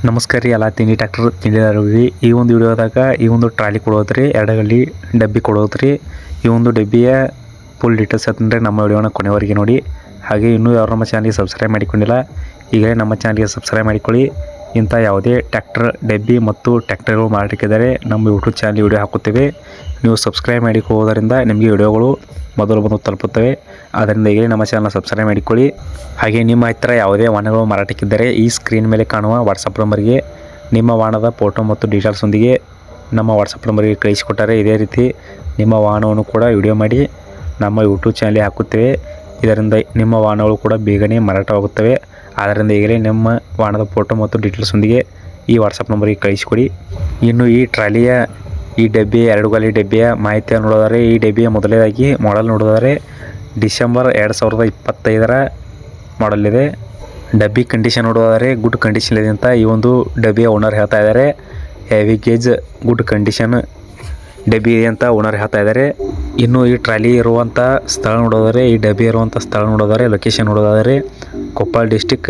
ನಮಸ್ಕಾರ ರೀ ಎಲ್ಲ ತಿಂಡಿ ಟ್ಯಾಕ್ಟರ್ ತಿಂಡಿದಾರಿಗೆ ಈ ಒಂದು ವಿಡಿಯೋದಾಗ ಈ ಒಂದು ಟ್ರಾಲಿ ಕೊಡೋದ್ರಿ ಎರಡಗಲ್ಲಿ ಡಬ್ಬಿ ಕೊಡೋದ್ರಿ ಈ ಒಂದು ಡಬ್ಬಿಯ ಫುಲ್ ಡೀಟೇಲ್ಸ್ ಅಂತಂದರೆ ನಮ್ಮ ವಿಡಿಯೋನ ಕೊನೆವರೆಗೆ ನೋಡಿ. ಹಾಗೆ ಇನ್ನೂ ಯಾರು ನಮ್ಮ ಚಾನಲ್ಗೆ ಸಬ್ಸ್ಕ್ರೈಬ್ ಮಾಡಿಕೊಂಡಿಲ್ಲ ಈಗಲೇ ನಮ್ಮ ಚಾನಲ್ಗೆ ಸಬ್ಸ್ಕ್ರೈಬ್ ಮಾಡಿಕೊಳ್ಳಿ. ಇಂಥ ಯಾವುದೇ ಟ್ಯಾಕ್ಟರ್ ಡಬ್ಬಿ ಮತ್ತು ಟ್ಯಾಕ್ಟರ್ಗಳು ಮಾರಾಟಕ್ಕಿದ್ದರೆ ನಮ್ಮ ಯೂಟ್ಯೂಬ್ ಚಾನಲ್ ವಿಡಿಯೋ ಹಾಕುತ್ತೇವೆ. ನೀವು ಸಬ್ಸ್ಕ್ರೈಬ್ ಮಾಡಿಕೊಳ್ಳೋದರಿಂದ ನಿಮಗೆ ವಿಡಿಯೋಗಳು ಮೊದಲು ಬಂದು ತಲುಪುತ್ತವೆ. ಆದ್ದರಿಂದ ಈಗಲೇ ನಮ್ಮ ಚಾನಲ್ನ ಸಬ್ಸ್ಕ್ರೈಬ್ ಮಾಡಿಕೊಳ್ಳಿ. ಹಾಗೆ ನಿಮ್ಮ ಹತ್ತಿರ ಯಾವುದೇ ವಾಹನಗಳು ಮಾರಾಟಕ್ಕಿದ್ದರೆ ಈ ಸ್ಕ್ರೀನ್ ಮೇಲೆ ಕಾಣುವ ವಾಟ್ಸಪ್ ನಂಬರ್ಗೆ ನಿಮ್ಮ ವಾಹನದ ಫೋಟೋ ಮತ್ತು ಡೀಟೇಲ್ಸೊಂದಿಗೆ ನಮ್ಮ ವಾಟ್ಸಪ್ ನಂಬರ್ಗೆ ಕಳಿಸಿಕೊಟ್ಟರೆ ಇದೇ ರೀತಿ ನಿಮ್ಮ ವಾಹನವನ್ನು ಕೂಡ ವಿಡಿಯೋ ಮಾಡಿ ನಮ್ಮ ಯೂಟ್ಯೂಬ್ ಚಾನಲ್ಗೆ ಹಾಕುತ್ತೇವೆ. ಇದರಿಂದ ನಿಮ್ಮ ವಾಹನಗಳು ಕೂಡ ಬೇಗನೆ ಮಾರಾಟವಾಗುತ್ತವೆ. ಆದ್ದರಿಂದ ಈಗಲೇ ನಿಮ್ಮ ವಾಹನದ ಫೋಟೋ ಮತ್ತು ಡೀಟೇಲ್ಸೊಂದಿಗೆ ಈ ವಾಟ್ಸಪ್ ನಂಬರಿಗೆ ಕಳಿಸಿಕೊಡಿ. ಇನ್ನು ಈ ಟ್ರಾಲಿಯ ಈ ಡಬ್ಬಿ ಎರಡು ಗಾಲಿ ಡಬ್ಬಿಯ ಮಾಹಿತಿಯನ್ನು ನೋಡೋದಾದರೆ ಈ ಡಬ್ಬಿಯ ಮೊದಲನೇದಾಗಿ ಮಾಡೆಲ್ ನೋಡೋದಾದರೆ ಡಿಸೆಂಬರ್ 2025 ಮಾಡಲಿದೆ. ಡಬ್ಬಿ ಕಂಡೀಷನ್ ನೋಡೋದಾದರೆ ಗುಡ್ ಕಂಡೀಷನ್ ಇದೆ ಅಂತ ಈ ಒಂದು ಡಬ್ಬಿಯ ಓನರ್ ಹೇಳ್ತಾ ಇದ್ದಾರೆ. ಹೆವಿ ಗೇಜ್ ಗುಡ್ ಕಂಡೀಷನ್ ಡಬ್ಬಿ ಇದೆ ಅಂತ ಓನರ್ ಹೇಳ್ತಾ ಇದ್ದಾರೆ. ಇನ್ನು ಈ ಟ್ರಾಲಿ ಇರುವಂಥ ಸ್ಥಳ ನೋಡೋದಾದರೆ ಈ ಡಬ್ಬಿ ಇರುವಂಥ ಸ್ಥಳ ನೋಡೋದಾದರೆ ಲೊಕೇಶನ್ ನೋಡೋದಾದರೆ ಕೊಪ್ಪಳ ಡಿಸ್ಟಿಕ್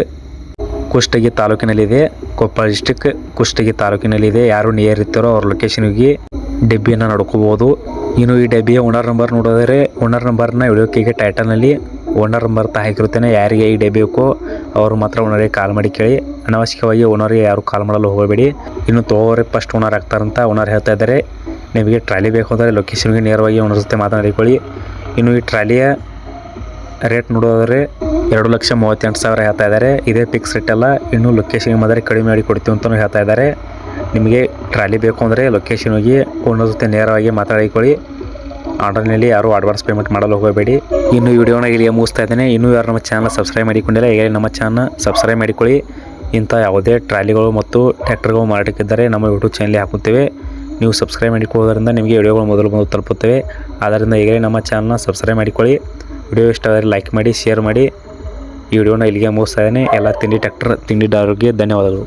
ಕುಷ್ಟಗಿ ತಾಲೂಕಿನಲ್ಲಿದೆ. ಕೊಪ್ಪಳ ಡಿಸ್ಟಿಕ್ ಕುಷ್ಟಗಿ ತಾಲೂಕಿನಲ್ಲಿದೆ. ಯಾರು ನಿಯರ್ ಇರ್ತಾರೋ ಅವ್ರ ಲೊಕೇಶನ್ಗೆ ಡಬ್ಬಿಯನ್ನು ನೋಡ್ಕೋಬೋದು. ಇನ್ನು ಈ ಡಬ್ಬಿಯ ಓನರ್ ನಂಬರ್ ನೋಡೋದಾದರೆ ಓನರ್ ನಂಬರ್ನ ವಿಡಿಯೋಕ್ಕೆ ಟೈಟಲ್ನಲ್ಲಿ ಓನರ್ ನಂಬರ್ ಹಾಕಿರುತ್ತೇನೆ. ಯಾರಿಗೆ ಈ ಡಬ್ಬಿ ಬೇಕೋ ಅವರು ಮಾತ್ರ ಓನರಿಗೆ ಕಾಲ್ ಮಾಡಿ ಕೇಳಿ. ಅನಾವಶ್ಯಕವಾಗಿ ಓನರಿಗೆ ಯಾರು ಕಾಲ್ ಮಾಡಲು ಹೋಗಬೇಡಿ. ಇನ್ನು ತೊಗೋರೆ ಫಸ್ಟ್ ಓನರ್ ಆಗ್ತಾರಂತ ಓನರ್ ಹೇಳ್ತಾ ಇದ್ದಾರೆ. ನಿಮಗೆ ಟ್ರಾಲಿ ಬೇಕು ಅಂದರೆ ಲೊಕೇಶನ್ಗೆ ನೇರವಾಗಿ ಓನರ್ ಜೊತೆ ಮಾತನಾಡಿಕೊಳ್ಳಿ. ಇನ್ನು ಈ ಟ್ರಾಲಿಯ ರೇಟ್ ನೋಡೋದಾದರೆ 2,38,000 ಹೇಳ್ತಾ ಇದ್ದಾರೆ. ಇದೇ ಫಿಕ್ಸ್ ರೇಟ್ ಅಲ್ಲ, ಇನ್ನು ಲೊಕೇಶನ್ಗೆ ಮಾತ್ರ ಕಡಿಮೆ ಮಾಡಿ ಕೊಡ್ತೀವಿ ಅಂತಲೂ ಹೇಳ್ತಾ ಇದ್ದಾರೆ. ನಿಮಗೆ ಟ್ರಾಲಿ ಬೇಕು ಅಂದರೆ ಲೊಕೇಶನ್ ಹೋಗಿ ಓನರ್ ಜೊತೆ ನೇರವಾಗಿ ಮಾತಾಡಿಕೊಳ್ಳಿ. ಆರ್ಡರ್ನಲ್ಲಿ ಯಾರು ಅಡ್ವಾನ್ಸ್ ಪೇಮೆಂಟ್ ಮಾಡಲು ಹೋಗಬೇಡಿ. ಇನ್ನು ಈ ವಿಡಿಯೋನ ಇಲ್ಲಿಗೆ ಮುಗಿಸ್ತಾ ಇದ್ದೇನೆ. ಇನ್ನೂ ಯಾರು ನಮ್ಮ ಚಾನಲ್ ಸಬ್ಸ್ಕ್ರೈಬ್ ಮಾಡಿಕೊಂಡಿಲ್ಲ ಈಗಲೇ ನಮ್ಮ ಚಾನಲ್ ಸಬ್ಸ್ಕ್ರೈಬ್ ಮಾಡಿಕೊಳ್ಳಿ. ಇಂಥ ಯಾವುದೇ ಟ್ರಾಲಿಗಳು ಮತ್ತು ಟ್ರ್ಯಾಕ್ಟರ್ಗಳು ಮಾರಾಟಕ್ಕಿದ್ದರೆ ನಮ್ಮ ಯೂಟ್ಯೂಬ್ ಚಾನಲ್ಗೆ ಹಾಕುತ್ತೇವೆ. ನೀವು ಸಬ್ಸ್ಕ್ರೈಬ್ ಮಾಡಿಕೊಳ್ಳೋದ್ರಿಂದ ನಿಮಗೆ ವಿಡಿಯೋಗಳು ಮೊದಲು ಬಂದು ತಲುಪುತ್ತವೆ. ಆದ್ದರಿಂದ ಈಗಲೇ ನಮ್ಮ ಚಾನಲ್ನ ಸಬ್ಸ್ಕ್ರೈಬ್ ಮಾಡಿಕೊಳ್ಳಿ. ವಿಡಿಯೋ ಇಷ್ಟ ಆದರೆ ಲೈಕ್ ಮಾಡಿ, ಶೇರ್ ಮಾಡಿ. ಈ ವಿಡಿಯೋನ ಇಲ್ಲಿಗೆ ಮುಗಿಸ್ತಾ ಇದ್ದೇನೆ. ಎಲ್ಲ ತಿಂಡಿ ಟ್ರ್ಯಾಕ್ಟರ್ ತಿಂಡಿದಾರರಿಗೆ ಧನ್ಯವಾದಗಳು.